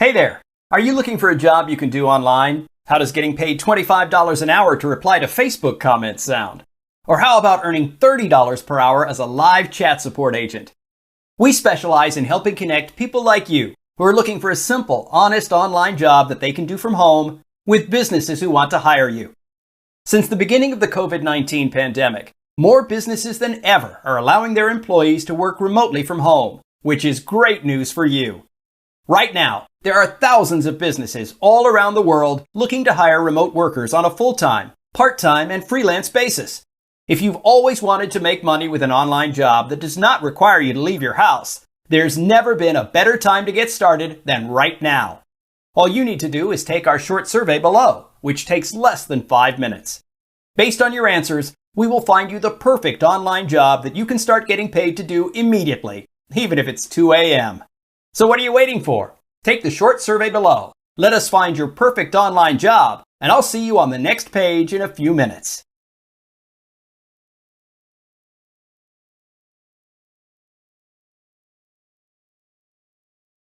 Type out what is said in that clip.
Hey there! Are you looking for a job you can do online? How does getting paid $25 an hour to reply to Facebook comments sound? Or how about earning $30 per hour as a live chat support agent? We specialize in helping connect people like you who are looking for a simple, honest online job that they can do from home with businesses who want to hire you. Since the beginning of the COVID-19 pandemic, more businesses than ever are allowing their employees to work remotely from home, which is great news for you. Right now, there are thousands of businesses all around the world looking to hire remote workers on a full-time, part-time, and freelance basis. If you've always wanted to make money with an online job that does not require you to leave your house, there's never been a better time to get started than right now. All you need to do is take our short survey below, which takes less than 5 minutes. Based on your answers, we will find you the perfect online job that you can start getting paid to do immediately, even if it's 2 a.m. So what are you waiting for? Take the short survey below. Let us find your perfect online job, and I'll see you on the next page in a few minutes.